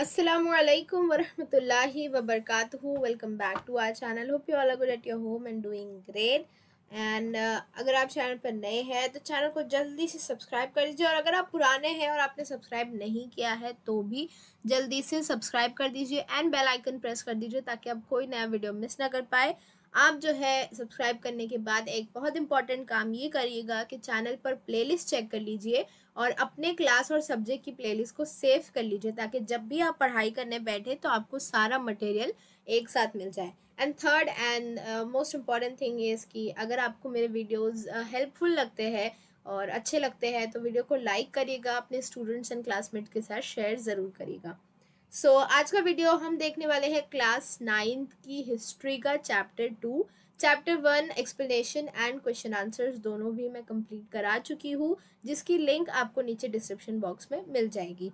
Assalamualaikum warahmatullahi wabarakatuh. Welcome back to our channel. Hope you all are good at your home and doing great. And अगर आप channel पर नए हैं तो channel को जल्दी से सब्सक्राइब कर दीजिए, और अगर आप पुराने हैं और आपने सब्सक्राइब नहीं किया है तो भी जल्दी से सब्सक्राइब कर दीजिए एंड बेल आइकन प्रेस कर दीजिए ताकि आप कोई नया वीडियो मिस ना कर पाए। आप जो है सब्सक्राइब करने के बाद एक बहुत इंपॉर्टेंट काम ये करिएगा कि चैनल पर प्लेलिस्ट चेक कर लीजिए और अपने क्लास और सब्जेक्ट की प्लेलिस्ट को सेव कर लीजिए ताकि जब भी आप पढ़ाई करने बैठे तो आपको सारा मटेरियल एक साथ मिल जाए। And third and most important thing is कि अगर आपको मेरे वीडियोस हेल्पफुल लगते हैं और अच्छे लगते हैं तो वीडियो को लाइक करिएगा, अपने स्टूडेंट्स एंड क्लासमेट के साथ शेयर ज़रूर करिएगा। सो आज का वीडियो हम देखने वाले हैं क्लास 9th की हिस्ट्री का chapter 2। Chapter 1 explanation and question answers दोनों भी मैं कंप्लीट करा चुकी हूँ, जिसकी लिंक आपको नीचे डिस्क्रिप्शन बॉक्स में मिल जाएगी।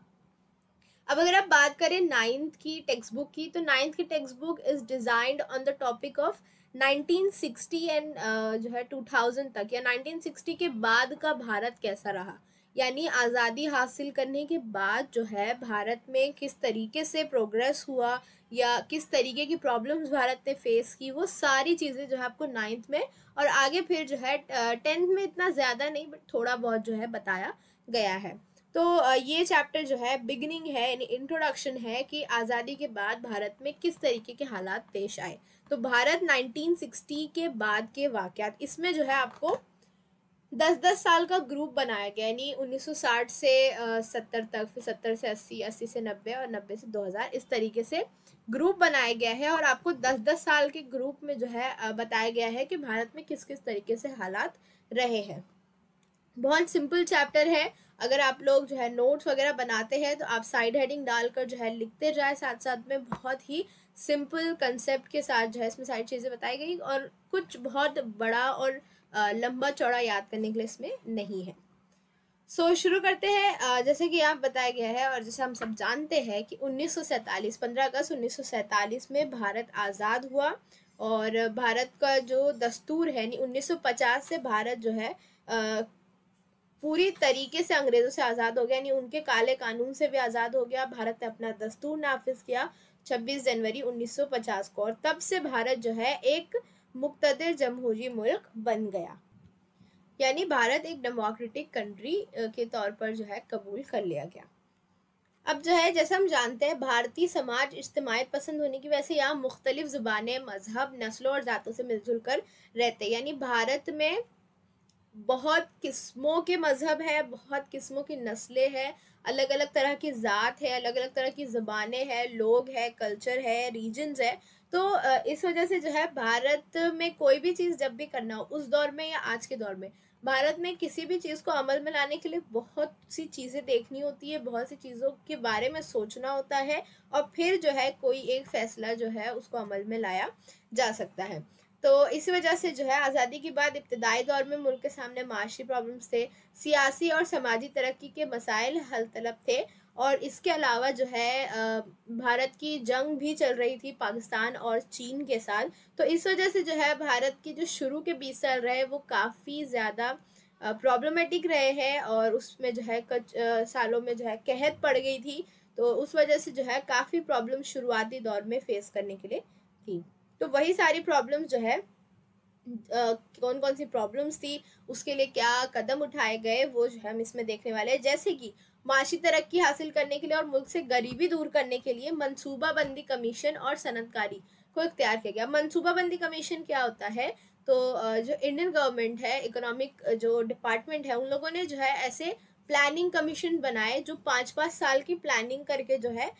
अब अगर आप बात करें 9th की टेक्स्ट बुक की, तो 9th की text book is designed on the topic of 1960 and जो है 2000 तक, या 1960 के बाद का भारत कैसा रहा, यानी आज़ादी हासिल करने के बाद जो है भारत में किस तरीके से प्रोग्रेस हुआ या किस तरीके की प्रॉब्लम्स भारत ने फेस की, वो सारी चीज़ें जो है आपको 9th में और आगे फिर जो है 10th में इतना ज़्यादा नहीं बट थोड़ा बहुत जो है बताया गया है। तो ये चैप्टर जो है बिगिनिंग है, यानी इंट्रोडक्शन है कि आज़ादी के बाद भारत में किस तरीके के हालात पेश आए। तो भारत 1960 के बाद के वाक़यात, इसमें जो है आपको 10-10 साल का ग्रुप बनाया गया, यानी 1960 से 70 तक, फिर 70 से 80, 80 से 90 और 90 से 2000, इस तरीके से ग्रुप बनाया गया है और आपको 10-10 साल के ग्रुप में जो है बताया गया है कि भारत में किस किस तरीके से हालात रहे हैं। बहुत सिंपल चैप्टर है। अगर आप लोग जो है नोट्स वगैरह बनाते हैं तो आप साइड हेडिंग डालकर जो है लिखते जाए, साथ साथ में बहुत ही सिंपल कंसेप्ट के साथ जो है इसमें सारी चीज़ें बताई गई और कुछ बहुत बड़ा और लंबा चौड़ा याद करने के लिए इसमें नहीं है। सो शुरू करते हैं। जैसे कि आप बताया गया है और जैसे हम सब जानते हैं कि 1947 15 अगस्त 1947 में भारत आज़ाद हुआ और भारत का जो दस्तूर है, यानी 1950 से भारत जो है पूरी तरीके से अंग्रेज़ों से आज़ाद हो गया, यानी उनके काले कानून से भी आज़ाद हो गया। भारत ने अपना दस्तूर नाफिज किया 26 जनवरी 1950 को, और तब से भारत जो है एक मुक़्तदिर जमहूरी मुल्क बन गया, यानी भारत एक डेमोक्रेटिक कंट्री के तौर पर जो है कबूल कर लिया गया। अब जो है जैसे हम जानते हैं भारतीय समाज इज्तिमाई पसंद होने की वजह से यहाँ मुख्तलिफ ज़ुबानें, मजहब, नस्लों और ज़ातों से मिलजुल कर रहते हैं, यानी भारत में बहुत किस्मों के मज़हब है, बहुत किस्मों की नस्लें हैं, अलग अलग तरह की ज़ात है, अलग अलग तरह की ज़बानें हैं, लोग हैं, कल्चर है, रीजन्स है। तो इस वजह से जो है भारत में कोई भी चीज़ जब भी करना हो, उस दौर में या आज के दौर में, भारत में किसी भी चीज़ को अमल में लाने के लिए बहुत सी चीज़ें देखनी होती है, बहुत सी चीज़ों के बारे में सोचना होता है और फिर जो है कोई एक फ़ैसला जो है उसको अमल में लाया जा सकता है। तो इसी वजह से जो है आज़ादी के बाद इब्तदाई दौर में मुल्क के सामने माशी प्रॉब्लम्स थे, सियासी और समाजी तरक्की के मसाइल हल तलब थे, और इसके अलावा जो है भारत की जंग भी चल रही थी पाकिस्तान और चीन के साथ। तो इस वजह से जो है भारत की जो शुरू के 20 साल रहे वो काफ़ी ज़्यादा प्रॉब्लमेटिक रहे हैं, और उसमें जो है कुछ सालों में जो है कहत पड़ गई थी। तो उस वजह से जो है काफ़ी प्रॉब्लम शुरुआती दौर में फेस करने के लिए थी। तो वही सारी प्रॉब्लम्स जो है कौन कौन सी प्रॉब्लम्स थी, उसके लिए क्या कदम उठाए गए, वो जो है हम इसमें देखने वाले हैं। जैसे कि माशी तरक्की हासिल करने के लिए और मुल्क से गरीबी दूर करने के लिए मनसूबाबंदी कमीशन और सनदकारी को इख्तियार किया गया। मनसूबाबंदी कमीशन क्या होता है, तो जो इंडियन गवर्नमेंट है, इकोनॉमिक जो डिपार्टमेंट है, उन लोगों ने जो है ऐसे प्लानिंग कमीशन बनाए जो 5-5 साल की प्लानिंग करके जो है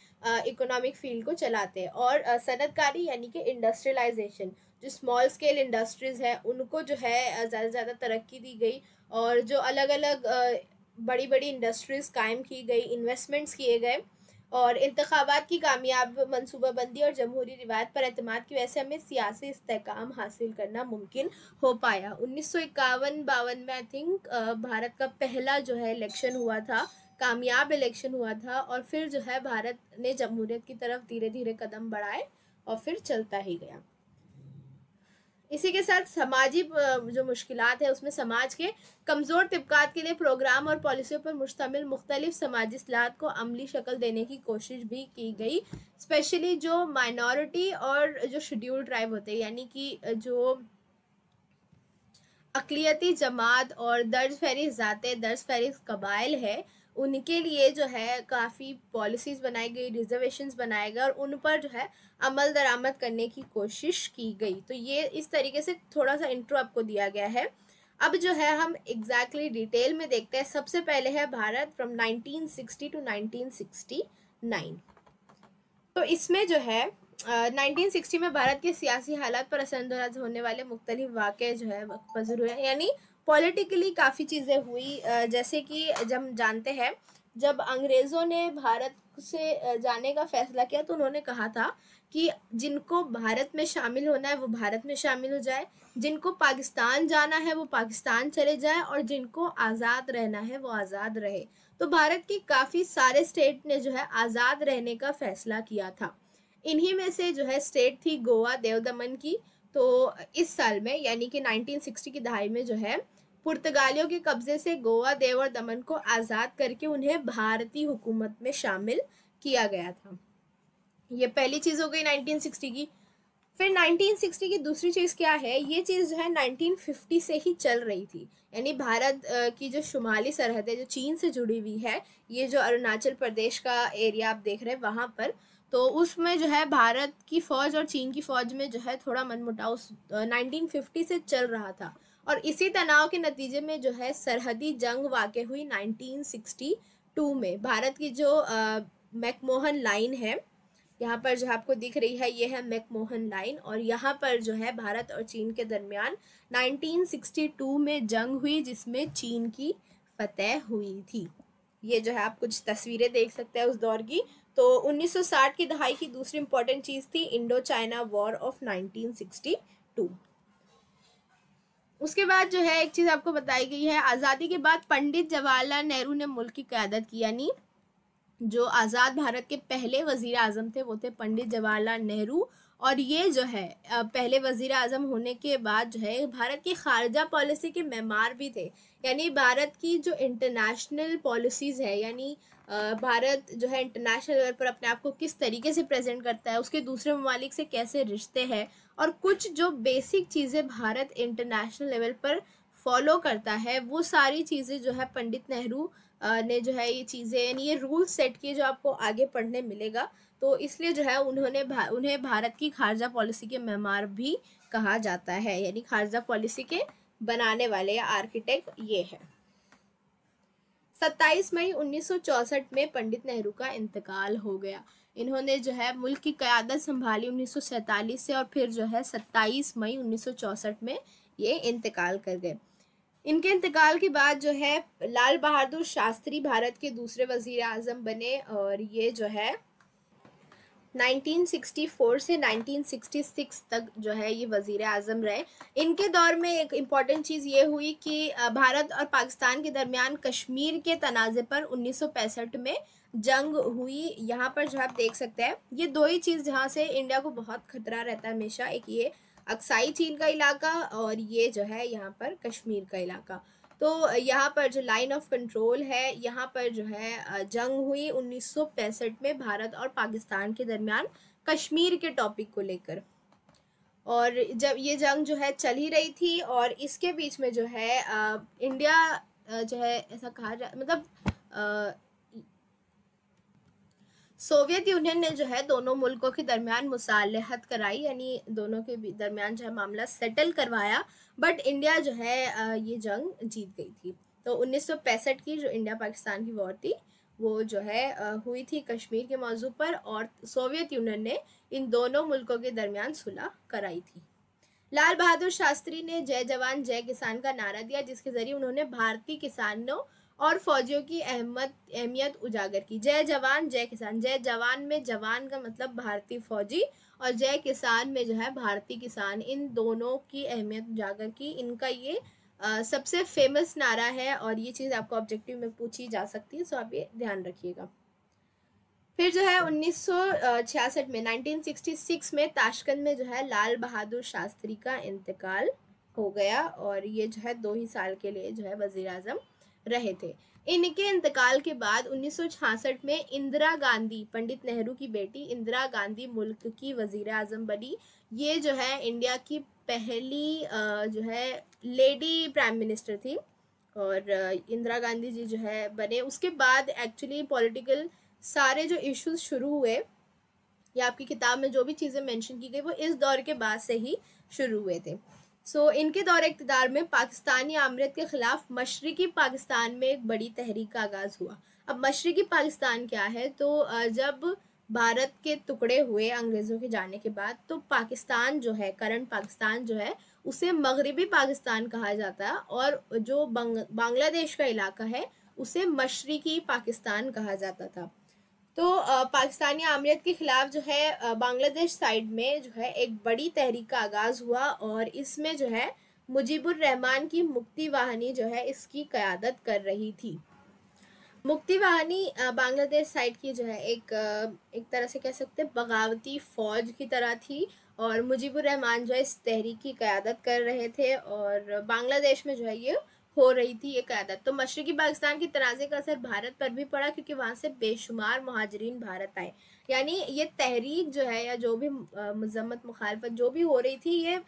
इकोनॉमिक फील्ड को चलाते हैं। और सनदकारी यानी कि इंडस्ट्रियलाइजेशन, जो स्मॉल स्केल इंडस्ट्रीज़ है उनको जो है ज़्यादा से ज़्यादा तरक्की दी गई, और जो अलग अलग बड़ी बड़ी इंडस्ट्रीज़ कायम की गई, इन्वेस्टमेंट्स किए गए, और इंतखाबात की कामयाब मनसूबाबंदी और जमहूरी रिवायत पर एतमाद की वजह से हमें सियासी इस्तेहकाम हासिल करना मुमकिन हो पाया। 1951-52 में आई थिंक भारत का पहला जो है इलेक्शन हुआ था, कामयाब इलेक्शन हुआ था, और फिर जो है भारत ने जमहूरियत की तरफ धीरे धीरे कदम बढ़ाए और फिर चलता ही गया। इसी के साथ जो मुश्किलात है उसमें समाज के कमज़ोर तबकात के लिए प्रोग्राम और पॉलिसियों पर मुश्तमिल मुख्तलिफ समाजी इस्लाहात को अमली शक्ल देने की कोशिश भी की गई। स्पेशली जो माइनॉरिटी और जो शेड्यूल ट्राइब होते हैं, यानी कि जो अक़लियती जमात और दर्ज फहरिस्त ज़ातें, दर्ज फहरिस्त कबाइल है, उनके लिए जो है काफ़ी पॉलिसीज़ बनाई गई, रिजर्वेशंस बनाए गए और उन पर जो है अमल दरामद करने की कोशिश की गई। तो ये इस तरीके से थोड़ा सा इंट्रो आपको दिया गया है। अब जो है हम एग्जैक्टली डिटेल में देखते हैं। सबसे पहले है भारत फ्रॉम 1960 टू 1969। तो इसमें जो है 1960 में भारत के सियासी हालात पर असरअंदाज होने वाले मुख्तलिफ वाक़े जो है पज़ीर हुए, यानी पॉलिटिकली काफ़ी चीज़ें हुई। जैसे कि जब हम जानते हैं, जब अंग्रेज़ों ने भारत से जाने का फ़ैसला किया तो उन्होंने कहा था कि जिनको भारत में शामिल होना है वो भारत में शामिल हो जाए, जिनको पाकिस्तान जाना है वो पाकिस्तान चले जाए और जिनको आज़ाद रहना है वो आज़ाद रहे। तो भारत के काफ़ी सारे स्टेट ने जो है आज़ाद रहने का फ़ैसला किया था। इन्हीं में से जो है स्टेट थी गोवा, देव दमन की। तो इस साल में यानी कि 1960 की दहाई में जो है पुर्तगालियों के कब्जे से गोवा, देव और दमन को आज़ाद करके उन्हें भारतीय हुकूमत में शामिल किया गया था। ये पहली चीज़ हो गई 1960 की। फिर 1960 की दूसरी चीज़ क्या है, ये चीज़ जो है 1950 से ही चल रही थी। यानी भारत की जो शुमाली सरहद है जो चीन से जुड़ी हुई है, ये जो अरुणाचल प्रदेश का एरिया आप देख रहे हैं वहाँ पर, तो उसमें जो है भारत की फ़ौज और चीन की फ़ौज में जो है थोड़ा मनमुटाव 1950 से चल रहा था। और इसी तनाव के नतीजे में जो है सरहदी जंग वाक़ हुई 1962 में। भारत की जो मैकमोहन लाइन है, यहाँ पर जो आपको दिख रही है, ये है मैकमोहन लाइन, और यहाँ पर जो है भारत और चीन के दरमियान 1962 में जंग हुई जिसमें चीन की फतह हुई थी। ये जो है आप कुछ तस्वीरें देख सकते हैं उस दौर की। तो 1960 की दहाई की दूसरी इंपॉर्टेंट चीज़ थी इंडो चाइना वॉर ऑफ 1962। उसके बाद जो है एक चीज़ आपको बताई गई है, आज़ादी के बाद पंडित जवाहरलाल नेहरू ने मुल्क की क़यादत की। यानी जो आज़ाद भारत के पहले वज़ीर आज़म थे वो थे पंडित जवाहरलाल नेहरू। और ये जो है पहले वज़ीर आज़म होने के बाद जो है भारत की खारजा पॉलिसी के मेमार भी थे। यानी भारत की जो इंटरनेशनल पॉलिसीज़ है, यानी भारत जो है इंटरनेशनल लेवल पर अपने आप को किस तरीके से प्रेजेंट करता है, उसके दूसरे ममालिक से कैसे रिश्ते हैं, और कुछ जो बेसिक चीज़ें भारत इंटरनेशनल लेवल पर फॉलो करता है, वो सारी चीज़ें जो है पंडित नेहरू ने जो है ये चीज़ें, यानी ये रूल सेट किए जो आपको आगे पढ़ने मिलेगा। तो इसलिए जो है उन्हें भारत की खारजा पॉलिसी के मेमार भी कहा जाता है। यानी खारजा पॉलिसी के बनाने वाले या आर्किटेक्ट ये है। 27 मई 1964 में पंडित नेहरू का इंतकाल हो गया। इन्होंने जो है मुल्क की क़यादत संभाली 1947 से, और फिर जो है 27 मई 1964 में ये इंतकाल कर गए। इनके इंतकाल के बाद जो है लाल बहादुर शास्त्री भारत के दूसरे वज़ीर आज़म बने, और ये जो है 1964 से 1966 तक जो है ये वज़ीर आज़म रहे। इनके दौर में एक इम्पॉर्टेंट चीज़ ये हुई कि भारत और पाकिस्तान के दरमियान कश्मीर के तनाज़े पर 1965 में जंग हुई। यहाँ पर जो आप देख सकते हैं, ये दो ही चीज़ जहाँ से इंडिया को बहुत खतरा रहता है हमेशा, एक ये अक्साई चीन का इलाका और ये जो है यहाँ पर कश्मीर का इलाका। तो यहाँ पर जो लाइन ऑफ कंट्रोल है, यहाँ पर जो है जंग हुई 1965 में भारत और पाकिस्तान के दरमियान कश्मीर के टॉपिक को लेकर। और जब ये जंग जो है चल ही रही थी, और इसके बीच में जो है इंडिया जो है ऐसा कहा जा मतलब सोवियत यूनियन ने जो है दोनों मुल्कों के दरमियान मुसालहत कराई, यानी दोनों के दरमियान जो है मामला सेटल करवाया, बट इंडिया जो है ये जंग जीत गई थी। तो 1965 की जो इंडिया पाकिस्तान की वॉर थी वो जो है हुई थी कश्मीर के मौजू पर, और सोवियत यूनियन ने इन दोनों मुल्कों के दरमियान सुलह कराई थी। लाल बहादुर शास्त्री ने जय जवान जय किसान का नारा दिया, जिसके ज़रिए उन्होंने भारतीय किसानों और फौजियों की अहमियत उजागर की। जय जवान जय किसान, जय जवान में जवान का मतलब भारतीय फौजी, और जय किसान में जो है भारतीय किसान, इन दोनों की अहमियत उजागर की। इनका ये सबसे फेमस नारा है, और ये चीज़ आपको ऑब्जेक्टिव में पूछी जा सकती है, सो आप ये ध्यान रखिएगा। फिर जो है 1966 में 1966 में ताशकंद में जो है लाल बहादुर शास्त्री का इंतकाल हो गया, और ये जो है 2 ही साल के लिए जो है वजीर आजम रहे थे। इनके इंतकाल के बाद 1966 में इंदिरा गांधी, पंडित नेहरू की बेटी इंदिरा गांधी मुल्क की वजीर आजम बनी। ये जो है इंडिया की पहली जो है लेडी प्राइम मिनिस्टर थी, और इंदिरा गांधी जी जो है बने। उसके बाद एक्चुअली पॉलिटिकल सारे जो इश्यूज शुरू हुए, या आपकी किताब में जो भी चीज़ें मेंशन की गई वो इस दौर के बाद से ही शुरू हुए थे। इनके दौर इक़्तिदार में पाकिस्तानी आमरीत के ख़िलाफ़ मशरक़ी पाकिस्तान में एक बड़ी तहरीक का आगाज़ हुआ। अब मशरक़ी पाकिस्तान क्या है, तो जब भारत के टुकड़े हुए अंग्रेज़ों के जाने के बाद, तो पाकिस्तान जो है, करंट पाकिस्तान जो है, उसे मगरबी पाकिस्तान कहा जाता है, और जो बांग्लादेश का इलाका है उसे मशरक़ी पाकिस्तान कहा जाता था। तो पाकिस्तानी आमरीत के ख़िलाफ़ जो है बांग्लादेश साइड में जो है एक बड़ी तहरीक का आगाज़ हुआ, और इसमें जो है मुजीबुर रहमान की मुक्ति वाहिनी जो है इसकी क़यादत कर रही थी। मुक्ति वाहिनी बांग्लादेश साइड की जो है एक तरह से कह सकते हैं बगावती फ़ौज की तरह थी, और मुजीबुर रहमान जो है इस तहरीक की क़यादत कर रहे थे, और बांग्लादेश में जो है ये हो रही थी ये क़यादत। तो मशरक़ी पाकिस्तान की तनाज़े का असर भारत पर भी पड़ा, क्योंकि वहाँ से बेशुमार मुहाजिरीन भारत आए। यानी ये तहरीक जो है, या जो भी मज़म्मत मुखालफत जो भी हो रही थी, ये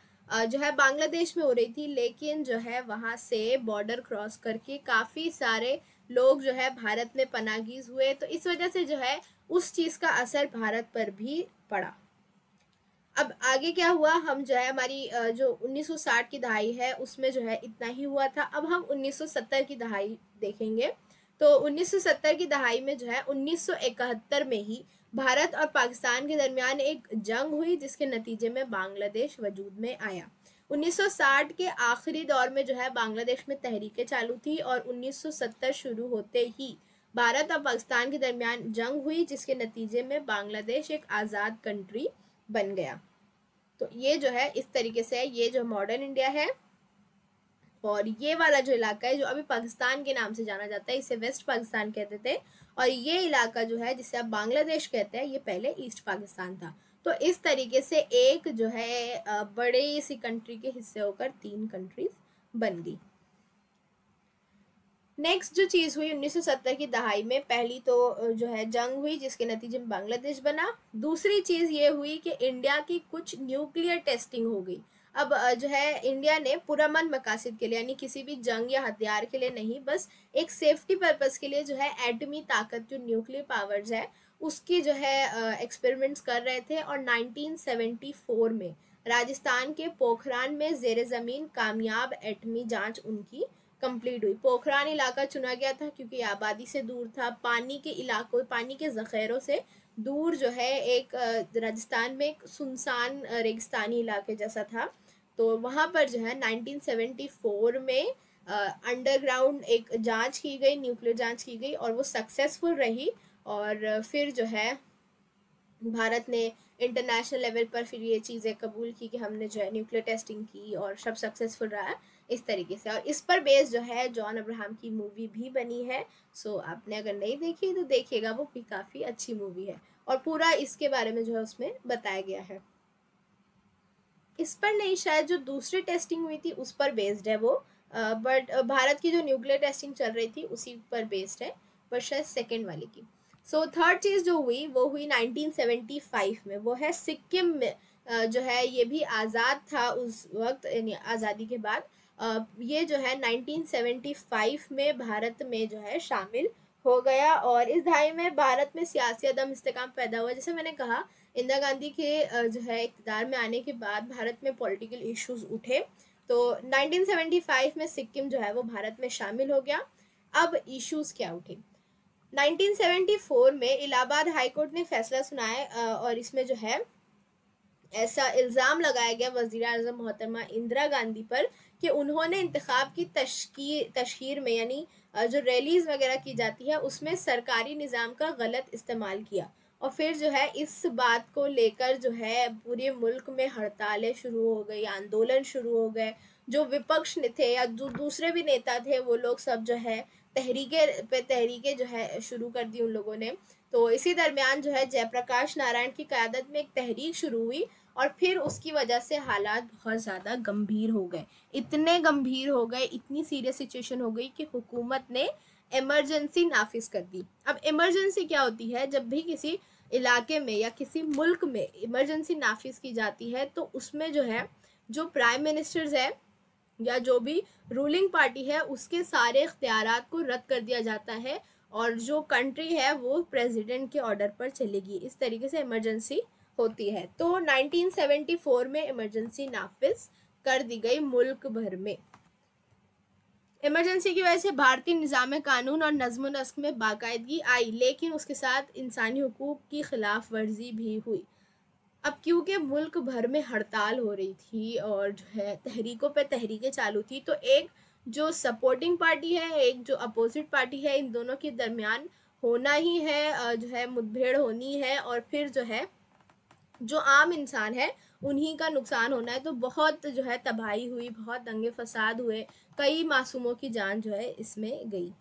जो है बांग्लादेश में हो रही थी, लेकिन जो है वहाँ से बॉर्डर क्रॉस करके काफ़ी सारे लोग जो है भारत में पनागीज हुए। तो इस वजह से जो है उस चीज़ का असर भारत पर भी पड़ा। अब आगे क्या हुआ, हम जो है हमारी जो 1960 की दहाई है उसमें जो है इतना ही हुआ था। अब हम 1970 की दहाई देखेंगे। तो 1970 की दहाई में जो है 1971 में ही भारत और पाकिस्तान के दरमियान एक जंग हुई, जिसके नतीजे में बांग्लादेश वजूद में आया। 1960 के आखिरी दौर में जो है बांग्लादेश में तहरीकें चालू थी, और 1970 शुरू होते ही भारत और पाकिस्तान के दरमियान जंग हुई, जिसके नतीजे में बांग्लादेश एक आज़ाद कंट्री बन गया। तो ये जो है इस तरीके से है, ये जो मॉडर्न इंडिया है, और ये वाला जो इलाका है जो अभी पाकिस्तान के नाम से जाना जाता है, इसे वेस्ट पाकिस्तान कहते थे, और ये इलाका जो है जिसे आप बांग्लादेश कहते हैं, ये पहले ईस्ट पाकिस्तान था। तो इस तरीके से एक जो है बड़ी सी कंट्री के हिस्से होकर 3 कंट्रीज बन गई। नेक्स्ट जो चीज़ हुई 1970 की दहाई में, पहली तो जो है जंग हुई जिसके नतीजे में बांग्लादेश बना। दूसरी चीज़ ये हुई कि इंडिया की कुछ न्यूक्लियर टेस्टिंग हो गई। अब जो है इंडिया ने पुरअमन मकासद के लिए, यानी किसी भी जंग या हथियार के लिए नहीं, बस एक सेफ्टी पर्पस के लिए जो है एटमी ताकत, जो न्यूक्लियर पावर्स है, उसकी जो है एक्सपेरिमेंट्स कर रहे थे। और 1974 में राजस्थान के पोखरान में ज़ेर ज़मीन कामयाब एटमी जांच उनकी कंप्लीट हुई। पोखरान इलाका चुना गया था क्योंकि आबादी से दूर था, पानी के इलाकों, पानी के ज़ख़ीरों से दूर जो है एक राजस्थान में एक सुनसान रेगिस्तानी इलाके जैसा था। तो वहाँ पर जो है 1974 में अंडरग्राउंड एक जांच की गई, न्यूक्लियर जांच की गई, और वो सक्सेसफुल रही। और फिर जो है भारत ने इंटरनेशनल लेवल पर फिर ये चीज़ें कबूल की कि हमने जो है न्यूक्लियर टेस्टिंग की, और सब सक्सेसफुल रहा इस तरीके से। और इस पर बेस्ड जो है जॉन अब्राहम की मूवी भी बनी है। आपने अगर नहीं देखी तो देखिएगा, वो भी काफ़ी अच्छी मूवी है, और पूरा इसके बारे में जो है उसमें बताया गया है। इस पर नहीं, शायद जो दूसरी टेस्टिंग हुई थी उस पर बेस्ड है वो, बट भारत की जो न्यूक्लियर टेस्टिंग चल रही थी उसी पर बेस्ड है, पर शायद सेकेंड वाली की। थर्ड चीज़ जो हुई वो हुई 1975 में, वो है सिक्किम में जो है ये भी आज़ाद था उस वक्त, यानी आज़ादी के बाद। ये जो है 1975 में भारत में जो है शामिल हो गया, और इस दहाई में भारत में सियासी अदम इस्तेकाम पैदा हुआ। जैसे मैंने कहा, इंदिरा गांधी के जो है इक़्तिदार में आने के बाद भारत में पॉलिटिकल इश्यूज उठे, तो 1975 में सिक्किम जो है वो भारत में शामिल हो गया। अब इश्यूज क्या उठे, 1974 में इलाहाबाद हाई कोर्ट ने फैसला सुनाया, और इसमें जो है ऐसा इल्ज़ाम लगाया गया वज़ीर आज़म मोहतरमा इंदिरा गांधी पर कि उन्होंने इंतखाब की तशहीर में, यानी जो रैलीज़ वगैरह की जाती है उसमें सरकारी निज़ाम का गलत इस्तेमाल किया। और फिर जो है इस बात को लेकर जो है पूरे मुल्क में हड़तालें शुरू हो गई, आंदोलन शुरू हो गए। जो विपक्ष थे या जो दूसरे भी नेता थे वो लोग सब जो है तहरीके जो है शुरू कर दी उन लोगों ने। तो इसी दरमियान जो है जयप्रकाश नारायण की क़यादत में एक तहरीक शुरू हुई और फिर उसकी वजह से हालात बहुत ज़्यादा गंभीर हो गए, इतने गंभीर हो गए, इतनी सीरियस सिचुएशन हो गई कि हुकूमत ने इमरजेंसी नाफिज कर दी। अब इमरजेंसी क्या होती है? जब भी किसी इलाके में या किसी मुल्क में इमरजेंसी नाफिज की जाती है तो उसमें जो है जो प्राइम मिनिस्टर्स है या जो भी रूलिंग पार्टी है उसके सारे इख्तियारात को रद्द कर दिया जाता है और जो कंट्री है वो प्रेसिडेंट के ऑर्डर पर चलेगी। इस तरीके से इमरजेंसी होती है। तो 1974 में इमरजेंसी नाफिज कर दी गई मुल्क भर में। इमरजेंसी की वजह से भारतीय निज़ाम कानून और नज़्म व नस्क में बाकायदगी आई, लेकिन उसके साथ इंसानी हुकूक की खिलाफ वर्जी भी हुई। अब क्योंकि मुल्क भर में हड़ताल हो रही थी और जो है तहरीकों पे तहरीकें चालू थी, तो एक जो सपोर्टिंग पार्टी है, एक जो अपोजिट पार्टी है, इन दोनों के दरमियान होना ही है, जो है मुठभेड़ होनी है और फिर जो है जो आम इंसान है उन्हीं का नुकसान होना है। तो बहुत जो है तबाही हुई, बहुत दंगे फसाद हुए, कई मासूमों की जान जो है इसमें गई।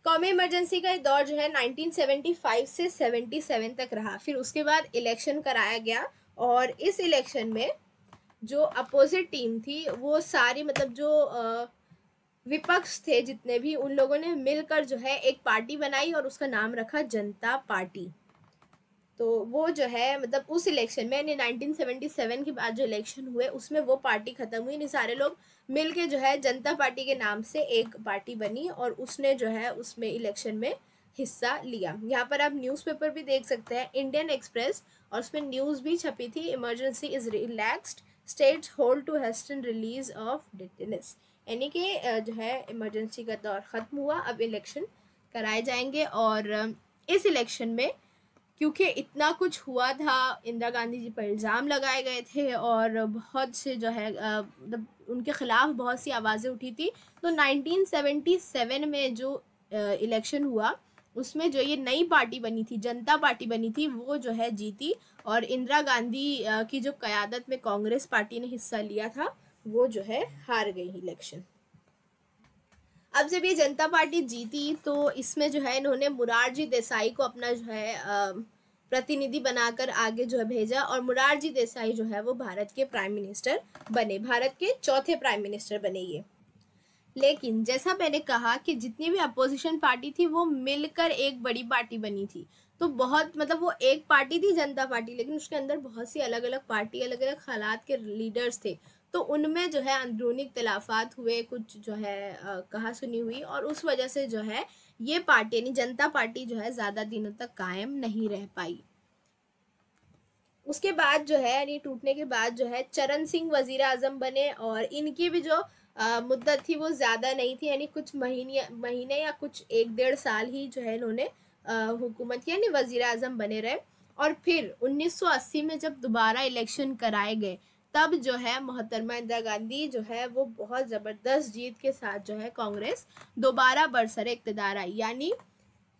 कौमी इमरजेंसी का दौर जो है 1975 से 77 तक रहा। फिर उसके बाद इलेक्शन कराया गया और इस इलेक्शन में जो अपोजिट टीम थी वो सारी मतलब जो विपक्ष थे जितने भी, उन लोगों ने मिलकर जो है एक पार्टी बनाई और उसका नाम रखा जनता पार्टी। तो वो जो है मतलब उस इलेक्शन में यानी 1977 के बाद जो इलेक्शन हुए उसमें वो पार्टी ख़त्म हुई, नहीं सारे लोग मिल के जो है जनता पार्टी के नाम से एक पार्टी बनी और उसने जो है उसमें इलेक्शन में हिस्सा लिया। यहाँ पर आप न्यूज़पेपर भी देख सकते हैं, इंडियन एक्सप्रेस, और उसमें न्यूज़ भी छपी थी, emergency is relaxed, states hold to hasten release of detainees, यानी कि जो है इमरजेंसी का दौर ख़त्म हुआ, अब इलेक्शन कराए जाएंगे। और इस इलेक्शन में क्योंकि इतना कुछ हुआ था, इंदिरा गांधी जी पर इल्ज़ाम लगाए गए थे और बहुत से जो है मतलब उनके ख़िलाफ़ बहुत सी आवाज़ें उठी थी, तो 1977 में जो इलेक्शन हुआ उसमें जो ये नई पार्टी बनी थी, जनता पार्टी बनी थी, वो जो है जीती और इंदिरा गांधी की जो क़यादत में कांग्रेस पार्टी ने हिस्सा लिया था वो जो है हार गई इलेक्शन। अब जब ये जनता पार्टी जीती तो इसमें जो है इन्होंने मोरारजी देसाई को अपना जो है प्रतिनिधि बनाकर आगे जो है भेजा और मोरारजी देसाई जो है वो भारत के प्राइम मिनिस्टर बने, भारत के चौथे प्राइम मिनिस्टर बने ये। लेकिन जैसा मैंने कहा कि जितनी भी अपोजिशन पार्टी थी वो मिलकर एक बड़ी पार्टी बनी थी, तो बहुत मतलब वो एक पार्टी थी जनता पार्टी, लेकिन उसके अंदर बहुत सी अलग अलग पार्टी, अलग अलग हालात के लीडर्स थे, तो उनमें जो है अंदरूनी इख्तलाफात हुए, कुछ जो है कहा सुनी हुई और उस वजह से जो है ये पार्टी यानी जनता पार्टी जो है ज़्यादा दिनों तक कायम नहीं रह पाई। उसके बाद जो है यानी टूटने के बाद जो है चरण सिंह वज़ीर आज़म बने और इनकी भी जो मुद्दत थी वो ज़्यादा नहीं थी, यानी कुछ महीने या कुछ 1-1.5 साल ही जो है इन्होंने हुकूमत की, यानी वज़ीर आज़म बने रहे। और फिर 1980 में जब दोबारा इलेक्शन कराए गए तब जो है मोहतरमा इंदिरा गांधी जो है वो बहुत ज़बरदस्त जीत के साथ जो है कांग्रेस दोबारा बरसरे इक़्तिदार आई, यानी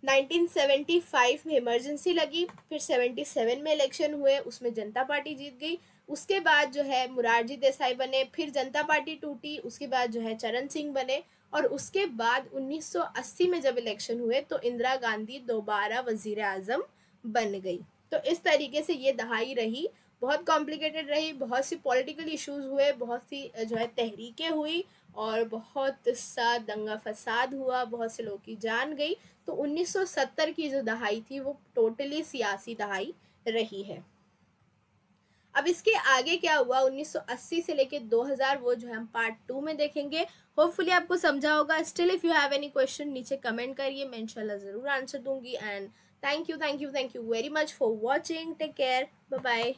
1975 में इमरजेंसी लगी, फिर 77 में इलेक्शन हुए, उसमें जनता पार्टी जीत गई। उसके बाद जो है मोरारजी देसाई बने, फिर जनता पार्टी टूटी, उसके बाद जो है चरण सिंह बने और उसके बाद 1980 में जब इलेक्शन हुए तो इंदिरा गांधी दोबारा वज़ीर आज़म बन गई। तो इस तरीके से ये दहाई रही, बहुत कॉम्प्लिकेटेड रही, बहुत सी पॉलिटिकल इश्यूज हुए, बहुत सी जो है तहरीकें हुई और बहुत सा दंगा फसाद हुआ, बहुत से लोगों की जान गई। तो 1970 की जो दहाई थी वो टोटली सियासी दहाई रही है। अब इसके आगे क्या हुआ 1980 से लेके 2000, वो जो है हम पार्ट 2 में देखेंगे। होपफुली आपको समझा होगा। Still if you have any question नीचे कमेंट करिए, मैं इंशाल्लाह ज़रूर आंसर दूंगी। And thank you very much for watching. Take care, bye bye.